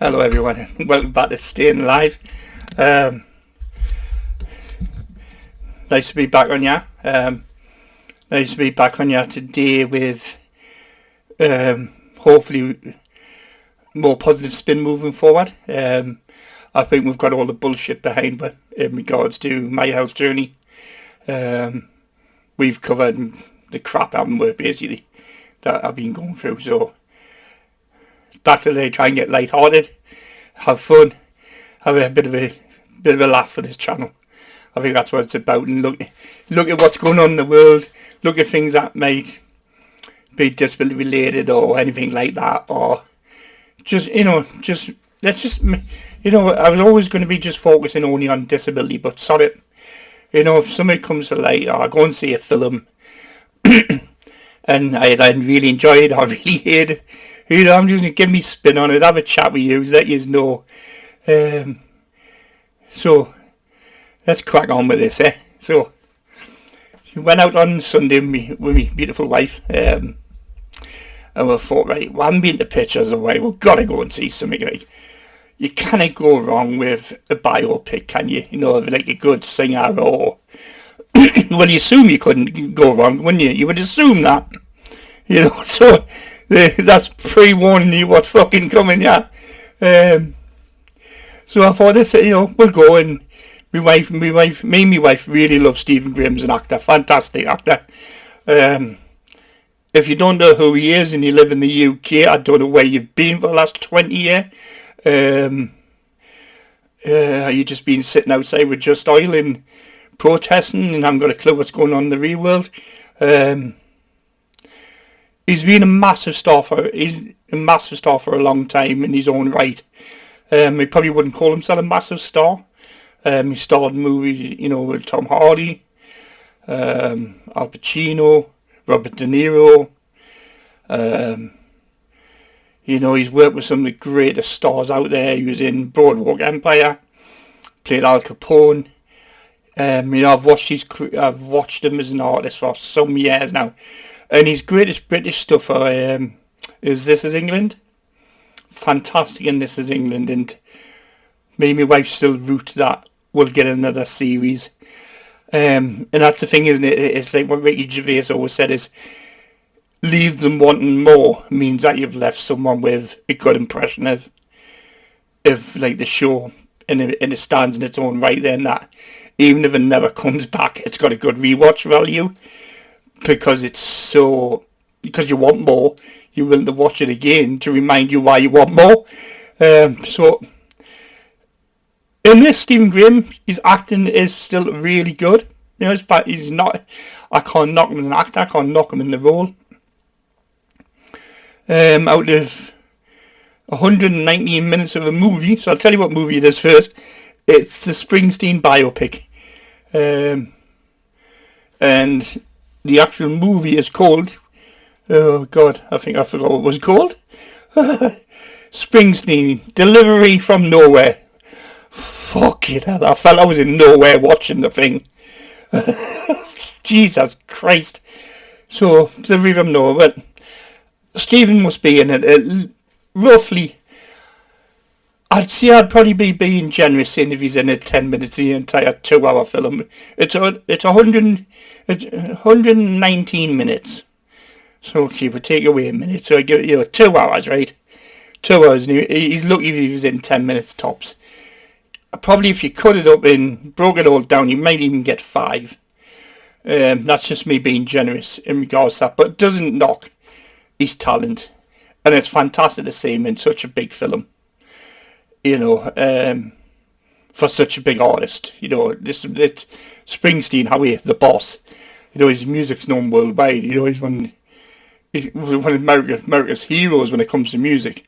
Hello everyone, welcome back to Staying Alive. Um, nice to be back on ya. Nice to be back on ya today with hopefully more positive spin moving forward. I think we've got all the bullshit behind, but in regards to my health journey, we've covered the crap haven't we, basically, that I've been going through. So back today, try and get light-hearted, have fun, have a bit of a laugh for this channel. I think that's what it's about. And look at what's going on in the world. Look at things that might be disability related or anything like that, or just let's just I was always going to be just focusing only on disability, but sod it. If somebody comes to light, or I go and see a film and I really enjoy it, I really hate it, I'm just going to give me spin on it, have a chat with you, let you know. So let's crack on with this, eh? So she went out on Sunday with me beautiful wife, and we thought, right, we haven't been to pictures away, we've got to go and see something. Like, you can't go wrong with a biopic, can you? Like a good singer, or well, you assume you couldn't go wrong, wouldn't you? You would assume that, so that's pre-warning you what's fucking coming, yeah. So I thought this, we'll go. And me and my wife really love Stephen Graham as an actor, fantastic actor. If you don't know who he is and you live in the UK, I don't know where you've been for the last 20 years. You just been sitting outside with Just Oil and protesting and haven't got a clue what's going on in the real world. He's been a massive star for a long time in his own right. He probably wouldn't call himself a massive star. He starred in movies, with Tom Hardy, Al Pacino, Robert De Niro. He's worked with some of the greatest stars out there. He was in Boardwalk Empire, played Al Capone. I've watched him as an artist for some years now, and his greatest British stuff is This Is England. Fantastic in This Is England, and me and my wife still root that we'll get another series. And that's the thing, isn't it? It's like what Ricky Gervais always said is, leave them wanting more means that you've left someone with a good impression of like the show, and it stands in its own right then, that even if it never comes back, it's got a good rewatch value because you want more, you're willing to watch it again to remind you why you want more. So in this, Stephen Graham, his acting is still really good. He's not, I can't knock him as an actor, I can't knock him in the role. Out of 119 minutes of a movie, so I'll tell you what movie it is first. It's the Springsteen biopic, and the actual movie is called, oh god, I think I forgot what it was called. Springsteen, Delivery from Nowhere. Fucking hell, I felt I was in nowhere watching the thing. Jesus Christ. So, Delivery from Nowhere. But Stephen must be in it roughly. I'd probably be being generous saying if he's in it 10 minutes the entire 2-hour film. It's 119 minutes. So he would take away a minute. So I give it 2 hours, right? 2 hours, and he's lucky if he was in 10 minutes tops. Probably if you cut it up and broke it all down, you might even get 5. That's just me being generous in regards to that, but it doesn't knock his talent, and it's fantastic to see him in such a big film. For such a big artist, it's Springsteen, the boss. His music's known worldwide. He's one of America's heroes when it comes to music.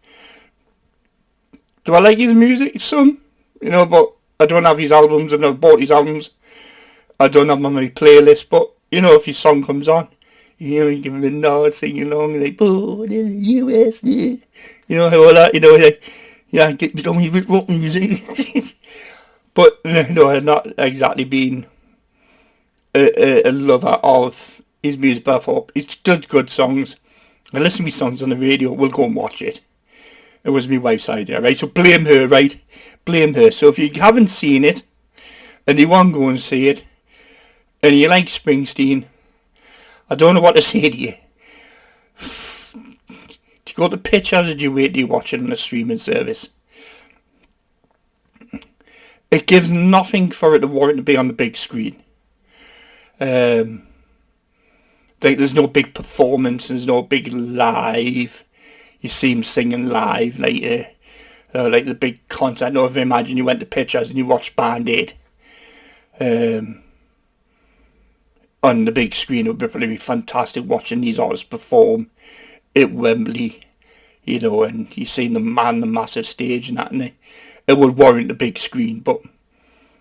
Do I like his music? Some, but I don't have his albums. I've never bought his albums. I don't have them on my playlist. But if his song comes on, you give him a nod, sing along, like, "Born in the USA," all that. Like, yeah, get on with rock music. But I've not exactly been a lover of his music, but I thought he does good songs. I listen to his songs on the radio. We'll go and watch it. It was my wife's idea, right? So blame her, right? Blame her. So if you haven't seen it, and you want to go and see it, and you like Springsteen, I don't know what to say to you. Do you go to pictures or do you wait till you watch it on a streaming service? It gives nothing for it to warrant to be on the big screen. There's no big performance, there's no big live. You see him singing live, like the big concert. I know if you imagine you went to pictures and you watched Band Aid on the big screen, it would probably be fantastic watching these artists perform at Wembley, you know, and you see them man the massive stage and that, and it would warrant the big screen. But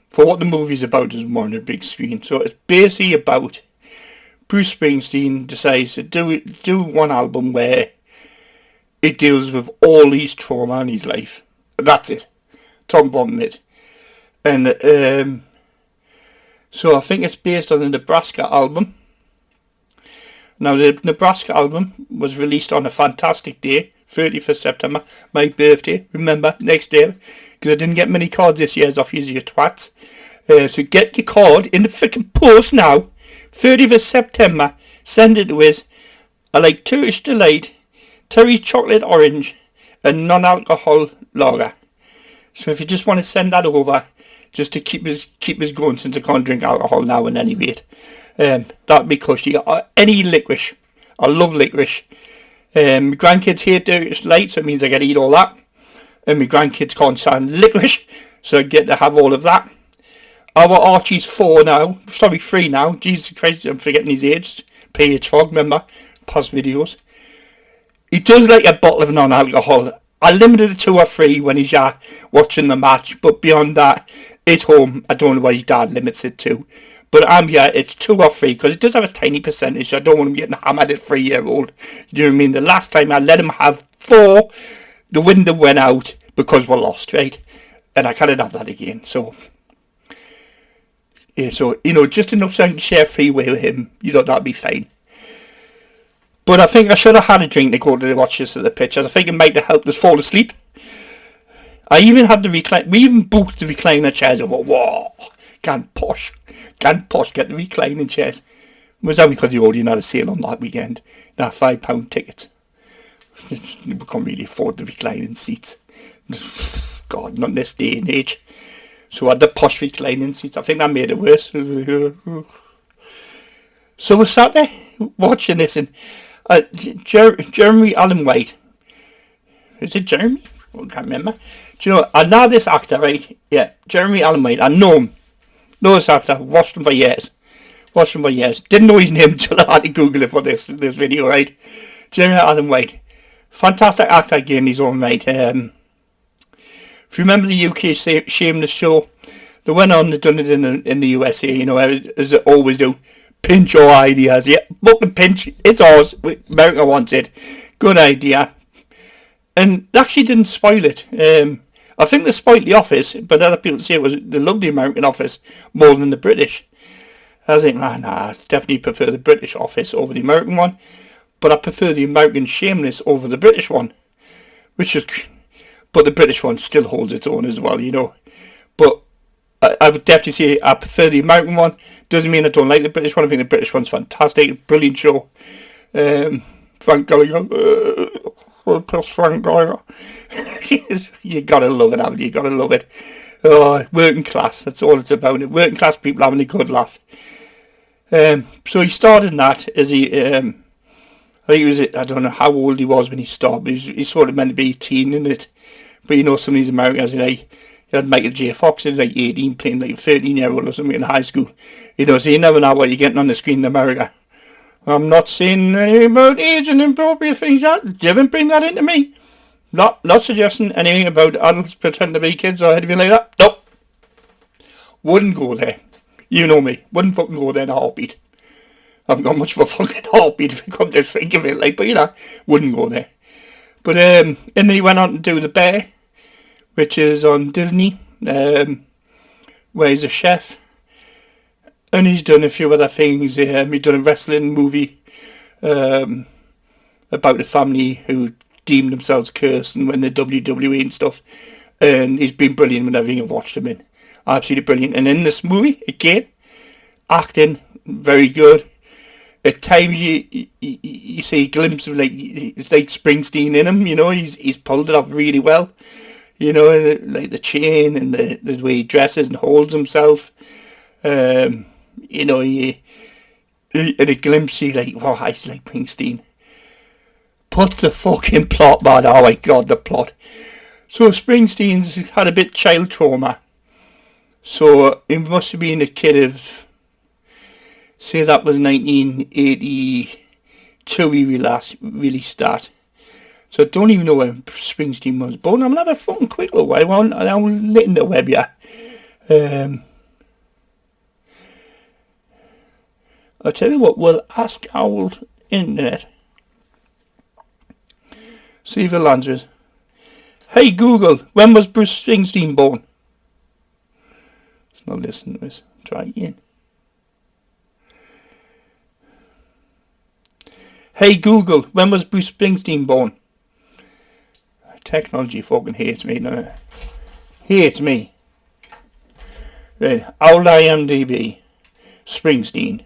for what the movie's about, it doesn't warrant a big screen. So it's basically about Bruce Springsteen decides to do one album where it deals with all his trauma in his life. That's it. Top and bottom it. And so I think it's based on the Nebraska album. Now the Nebraska album was released on a fantastic day, 30th of September, my birthday, remember, next day, because I didn't get many cards this year off you twats. So get your card in the freaking post now, 30th of September, send it to us. I like Turkish Delight, Terry's Chocolate Orange, and non-alcohol lager. So if you just want to send that over, just to keep us going, since I can't drink alcohol now in any rate, that'd be cushy. Any licorice, I love licorice. My grandkids hate Turkish Delight, so it means I get to eat all that. And my grandkids can't stand licorice, so I get to have all of that. Our Archie's 3 now. Jesus Christ, I'm forgetting his age. PH Fog, remember? Past videos. He does like a bottle of non-alcohol. I limited it to 2 or 3 when he's watching the match, but beyond that, at home, I don't know what his dad limits it to. But I'm here, it's 2 or 3, because it does have a tiny percentage. I don't want him getting hammered at 3-year-old. Do you know what I mean? The last time I let him have 4, the window went out because we're lost, right? And I can't have that again, so... Yeah, so, you know, just enough so I can share freeway with him. You know, that'd be fine. But I think I should have had a drink to go to watch this at the pictures. I think it might have helped us fall asleep. I even had we even booked the recliner chairs. I thought, whoa, can't posh, get the reclining chairs. It was only because the Odeon had a sale on that weekend. Now £5 tickets. We can't really afford the reclining seats. God, not in this day and age. So I had the posh reclining seats. I think that made it worse. So we sat there watching this, and Jeremy Allen White. Is it Jeremy? I can't remember. Do you know, I know this actor, right? Yeah, Jeremy Allen White. I know him. Know this actor. I've watched him for years. Didn't know his name until I had to Google it for this video, right? Jeremy Allen White. Fantastic actor again, his own right. If you remember the UK Shameless show, they went on and done it in the USA, you know, as they always do. Pinch your ideas, yeah, fucking pinch, it's ours, America wants it, good idea. And they actually didn't spoil it. I think they spoiled The Office, but other people say they love the American Office more than the British. I think, nah, I definitely prefer the British Office over the American one, but I prefer the American Shameless over the British one, but the British one still holds its own as well, you know. But I would definitely say I prefer the American one. Doesn't mean I don't like the British one. I think the British one's fantastic, brilliant show. Frank Gallagher, Frank Gallagher. You gotta love it, haven't you? You gotta love it. Oh, working class, that's all it's about. Working class people having a good laugh. So he started in that as he, I think he was, I don't know how old he was when he started, but he's sort of meant to be 18 in it. But you know, some of these Americans, you had Michael J. Fox, he was like 18, playing like a 13-year-old or something in high school. You know, so you never know what you're getting on the screen in America. I'm not saying anything about age and inappropriate things yet. Didn't bring that into me. Not suggesting anything about adults pretending to be kids or anything like that. Nope. Wouldn't go there. You know me. Wouldn't fucking go there in a heartbeat. I haven't got much of a fucking heartbeat if you come to think of it, like, but you know, wouldn't go there. But and then he went on to do The Bear, which is on Disney, where he's a chef, and he's done a few other things. He's done a wrestling movie about a family who deemed themselves cursed and when the WWE and stuff. And he's been brilliant with everything I've watched him in. Absolutely brilliant. And in this movie, again, acting, very good. At times you see a glimpse of it's like Springsteen in him, he's pulled it off really well. Like the chain and the way he dresses and holds himself. You at a glimpse you like, wow, he's like Springsteen. Put the fucking plot, man. Oh my god, the plot. So Springsteen's had a bit of child trauma. So he must have been a kid of, say that was 1982 he released that. So I don't even know when Springsteen was born. I'm going to have a fucking quick look. I'll let in the web, yeah. I'll tell you what, we'll ask our old internet. See if it lands us. Hey Google, when was Bruce Springsteen born? It's not listening to us. Try again. Hey Google, when was Bruce Springsteen born? Technology fucking hates me, no. Hates me. Right, old IMDb. Springsteen.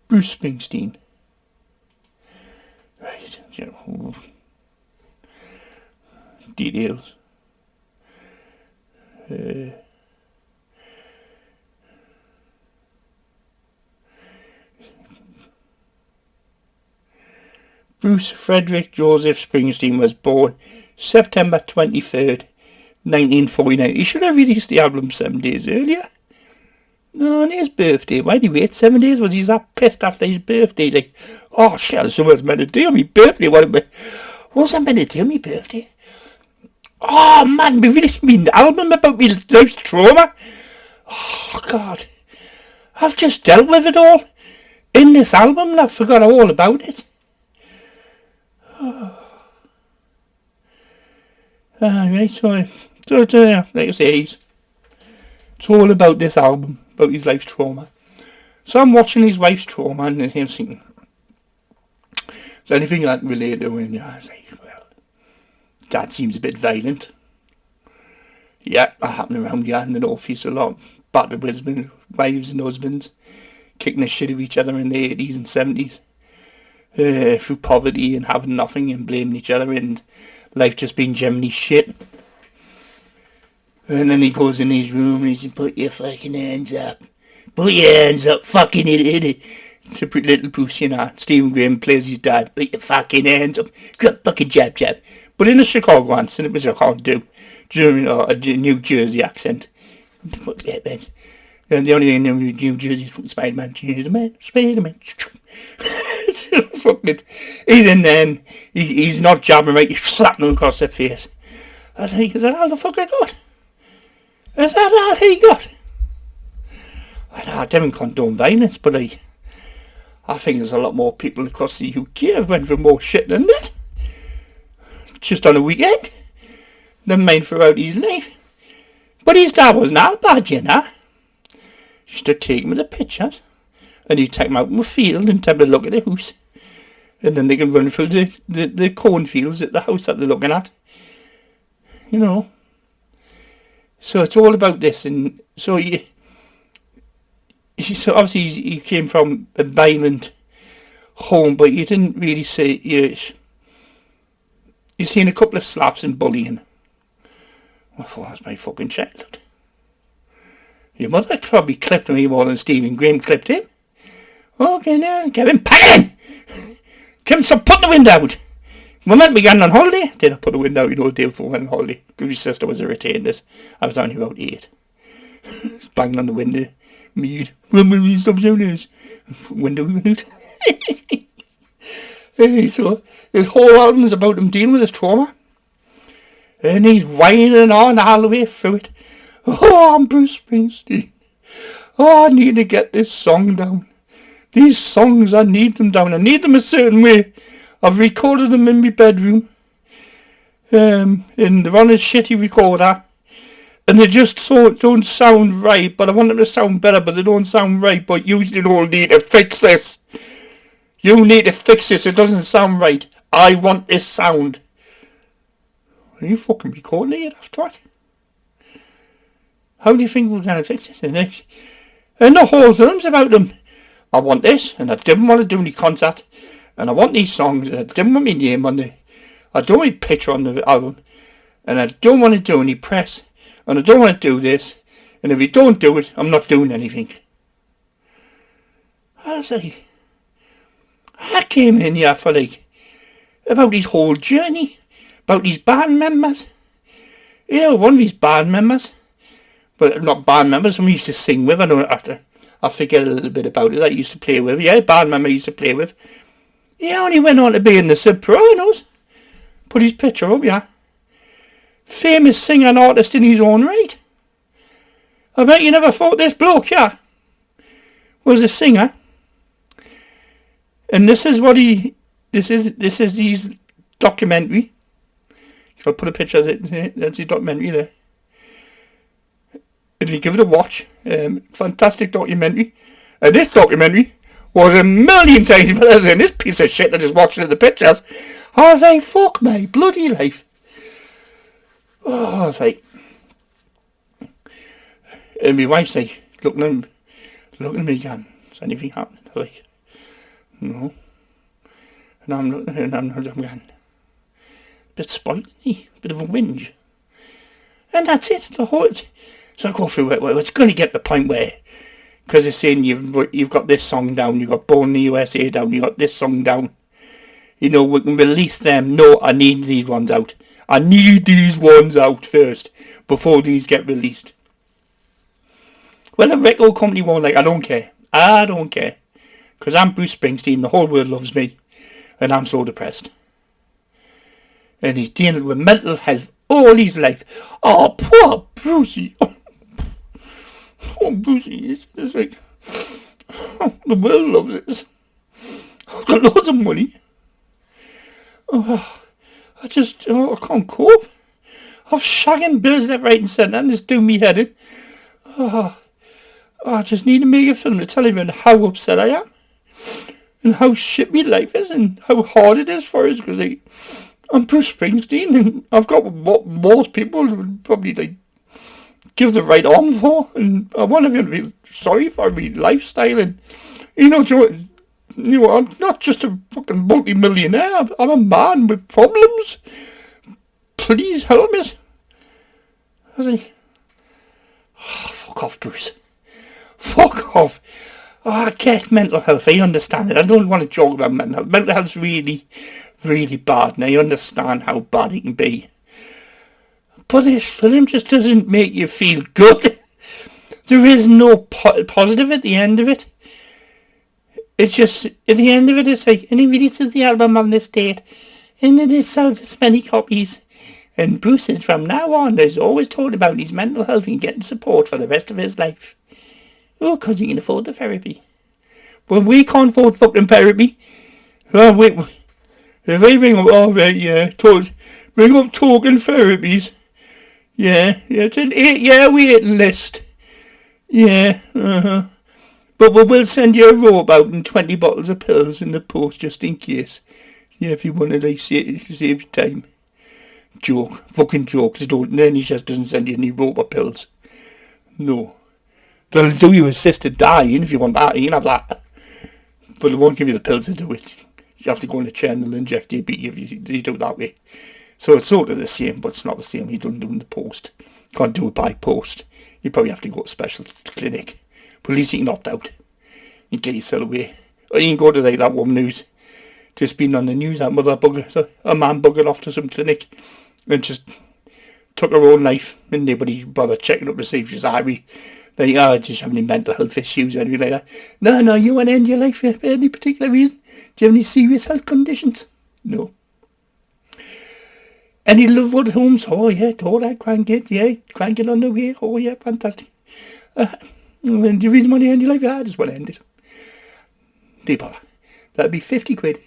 Bruce Springsteen. Right, details. Bruce Frederick Joseph Springsteen was born September 23rd, 1949. He should have released the album 7 days earlier. No, on his birthday. Why did he wait 7 days? Was he that pissed after his birthday? Like, oh shit, someone's meant to do on my birthday. What was I meant to do on my birthday? Oh man, we released me album about my life's trauma. Oh god. I've just dealt with it all in this album and I forgot all about it. Right, so like I say, it's all about this album, about his life's trauma. So I'm watching his wife's trauma and I'm thinking, is there anything I can relate to? And I was like, well, Dad seems a bit violent. Yeah, that happened around here in the North East a lot. Battered with wives and husbands, kicking the shit of each other in the 80s and 70s. Through poverty and having nothing and blaming each other and life just being generally shit. And then he goes in his room and he says, put your fucking hands up. Put your hands up, fucking idiot. It's a pretty little Bruce, Stephen Graham plays his dad. Put your fucking hands up. Good fucking jab. But in a Chicago accent, which I can't do. A New Jersey accent. And the only thing in New Jersey is fucking Spider-Man. Spider-Man. He's in there and he's not jabbing right, he's slapping him across the face. I was like, is that all the fuck I got? Is that all he got? I don't condone violence, but I think there's a lot more people across the UK have went through more shit than that. Just on a weekend. Than mine throughout his life. But his dad wasn't all bad, He used to take him with the pictures. And he'd take them out in the field and tell them to look at the house. And then they can run through the cornfields at the house that they're looking at. So it's all about this. And so so obviously he came from a violent home, but you didn't really say, you've seen a couple of slaps and bullying. I thought, that's my fucking childhood. Your mother probably clipped me more than Stephen Graham clipped him. Okay, now, Kevin, pack it in! Kevin, stop putting the window out! We're meant to be going on holiday. Did I put the window out, the day before we went on holiday? Because my sister was irritating us. I was only about 8. Banging on the window. Mead. When will we stop doing this? Window we went out. Hey, so his whole album is about him dealing with his trauma. And he's whining on all the way through it. Oh, I'm Bruce Springsteen. Oh, I need to get this song down. These songs, I need them down. I need them a certain way. I've recorded them in my bedroom. And they're on a shitty recorder. And they just don't sound right. But I want them to sound better, but they don't sound right. But usually don't need to fix this. You need to fix this. It doesn't sound right. I want this sound. Are you fucking recording it after that? How do you think we're going to fix it? And the whole film's about them. I want this, and I didn't want to do any concert, and I want these songs, and I didn't want my name on the... I don't want a picture on the album, and I don't want to do any press, and I don't want to do this, and if you don't do it, I'm not doing anything. I was like... I came in here for about his whole journey, about these band members. You know, one of these band members, but not band members, someone used to sing with. I forget a little bit about it. I used to play with. Yeah, band member I used to play with. Yeah, and he went on to be in the Sopranos. Put his picture up, yeah. Famous singer and artist in his own right. I bet you never thought this bloke, yeah, was a singer. And this is what this is his documentary. If I put a picture of it, that's his documentary there. And you give it a watch. Fantastic documentary. And this documentary was a million times better than this piece of shit that is watching the pictures. I was like, fuck my bloody life. Oh, I was like... And my wife's like, looking at me again. Is anything happening? I'm like... No. And I'm looking at her and I'm going, a bit spoiling me, a bit of a whinge. And that's it, the whole... So I go through it, well, it's going to get to the point where, because it's saying you've got this song down, you've got Born in the USA down, you've got this song down. You know, we can release them. No, I need these ones out. I need these ones out first, before these get released. Well, the record company won't I don't care. I don't care. Because I'm Bruce Springsteen, the whole world loves me, and I'm so depressed. And he's dealing with mental health all his life. Oh, poor Brucey. Oh, Brucey, it's like, oh, the world loves it. I've got loads of money. Oh, I can't cope. I'm shagging bills left, right and centre, and it's doing me head in. Oh, I just need to make a film to tell everyone how upset I am. And how shit my life is, and how hard it is for us, because I'm Bruce Springsteen, and I've got what most people would probably give the right arm for, and I want everyone to be sorry for my lifestyle, and you know, I'm not just a fucking multi-millionaire, I'm a man with problems. Please help me. I was like, oh, fuck off, Bruce. Fuck off. Oh, I get mental health, I understand it. I don't want to joke about mental health. Mental health's really, really bad, and I understand how bad it can be. But this film just doesn't make you feel good. There is no positive at the end of it. It's just, at the end of it, it's like, and he releases the album on this date, and it is sold as many copies. And Bruce is, from now on, is always told about his mental health and getting support for the rest of his life. Oh, because he can afford the therapy. But we can't afford fucking therapy. Oh, wait. If they ring up, oh, right, yeah, bring up talking therapies. Yeah, it's an 8-year waiting list. Yeah, But we will send you a robe out and 20 bottles of pills in the post, just in case. Yeah, if you want to, save time. Joke. Fucking joke. Then he just doesn't send you any robe or pills. No. They'll do you assisted dying if you want that. You can have that. But they won't give you the pills to do it. You have to go in the chair and they'll inject you. You do it that way. So it's sort of the same, but it's not the same. You don't do it in the post. You can't do it by post. You probably have to go to a special clinic. But at least you can opt out. You can get yourself away. Or you can go to that woman who's just been on the news. That mother bugger, a man buggered off to some clinic and just took her own life. And nobody bothered checking up to see if she's happy. Just having any mental health issues or anything like that. No, you want to end your life for any particular reason? Do you have any serious health conditions? No. Any loved ones at home? Oh yeah, all that, grandkids, yeah, grandkid on the way, oh yeah, fantastic. And the reason why you end your life? I just want to end it. People, that'd be 50 quid.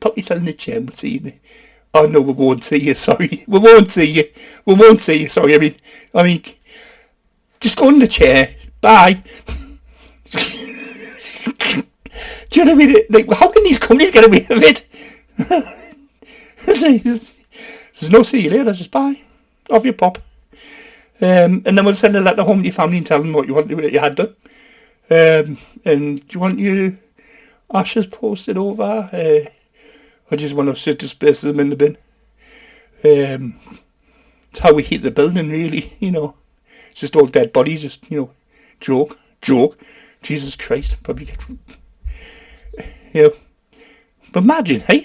Pop yourself in the chair and we'll see you. Oh no, we won't see you, sorry. We won't see you, sorry. I mean, just go in the chair. Bye. Do you know what I mean? Like, how can these companies get away with it? There's no see you later, just bye. Off you pop. And then we'll send a letter home to your family and tell them what you want to do that you had done. And do you want your ashes posted over? Or just want us to disperse them in the bin? It's how we heat the building, really, you know. It's just all dead bodies, just, you know, joke. Jesus Christ, probably get, you know. But imagine, hey,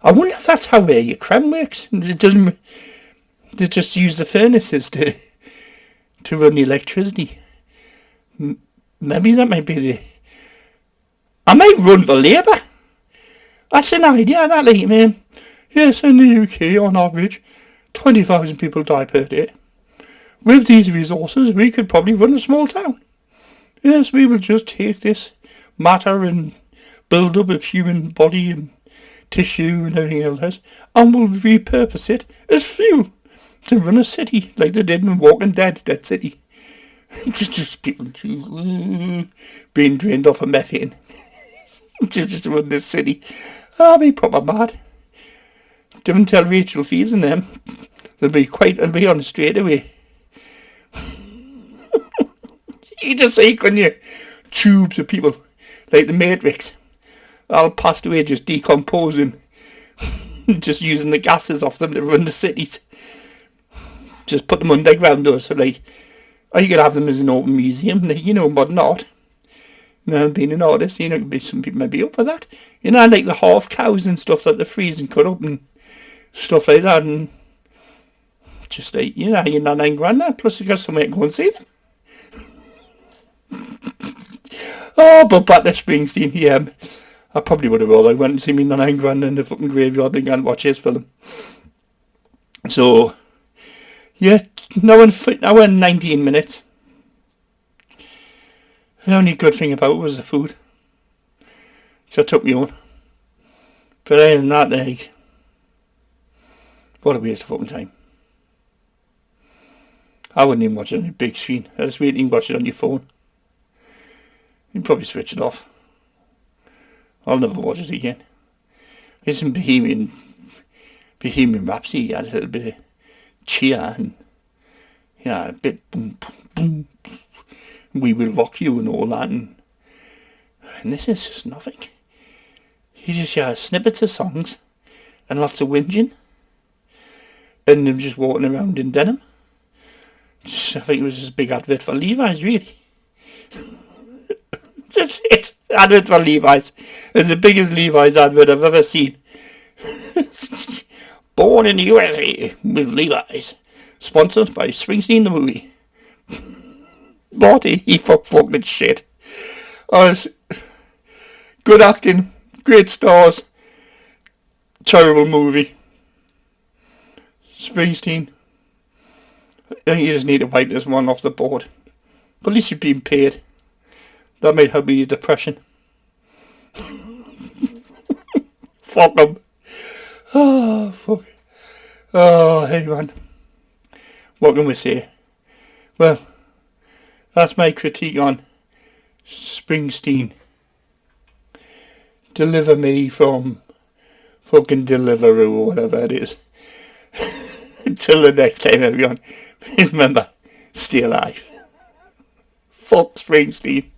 I wonder if that's how your creme works. It doesn't, they just use the furnaces to run the electricity. Maybe that might be the, I might run for Labour. That's an idea, that, like, man. Yes, in the UK, on average, 20,000 people die per day. With these resources, we could probably run a small town. Yes, we will just take this matter and build up of human body and tissue and everything else, and we'll repurpose it as fuel to run a city, like they did in Walking Dead, Dead City. just people being drained off of methane to just run this city. I'll be proper mad. Don't tell Rachel Fields and them. They'll be on straight away. You just say, couldn't you? Tubes of people, like the Matrix, all passed away, just decomposing, just using the gases off them to run the cities. Just put them underground, though, so like, or you could have them as an open museum, you know, modern art. You know, being an artist, you know, some people might be up for that. You know, like the half cows and stuff that they freeze and cut up and stuff like that, and just like, you know, you're not $9,000, plus you got somewhere to go and see them. Oh, but back to Springsteen, yeah, I probably would have all. I went and see me $9,000 in the fucking graveyard and watch his film. So, yeah, now in 19 minutes. The only good thing about it was the food. So I took me on. But other than that, like, what a waste of fucking time. I wouldn't even watch it on a big screen. I just wait and watch it on your phone. You'd probably switch it off. I'll never watch it again. There's some Bohemian Rhapsody. Had a little bit of cheer and, yeah, a bit boom, boom, boom. We Will Rock You and all that. And this is just nothing. You just hear snippets of songs and lots of whinging. And them just walking around in denim. I think it was just a big advert for Levi's, really. That's it. Advert for Levi's. It's the biggest Levi's advert I've ever seen. Born in the USA with Levi's. Sponsored by Springsteen the movie. Marty, he fucking shit. Good acting. Great stars. Terrible movie. Springsteen. I think you just need to wipe this one off the board. But at least you're being paid. That might help with your depression. Fuck them. Oh, fuck. Oh, hey man. What can we say? Well, that's my critique on Springsteen. Deliver me from fucking Deliveroo or whatever it is. Until the next time, everyone. Please remember, stay alive. Fuck Springsteen.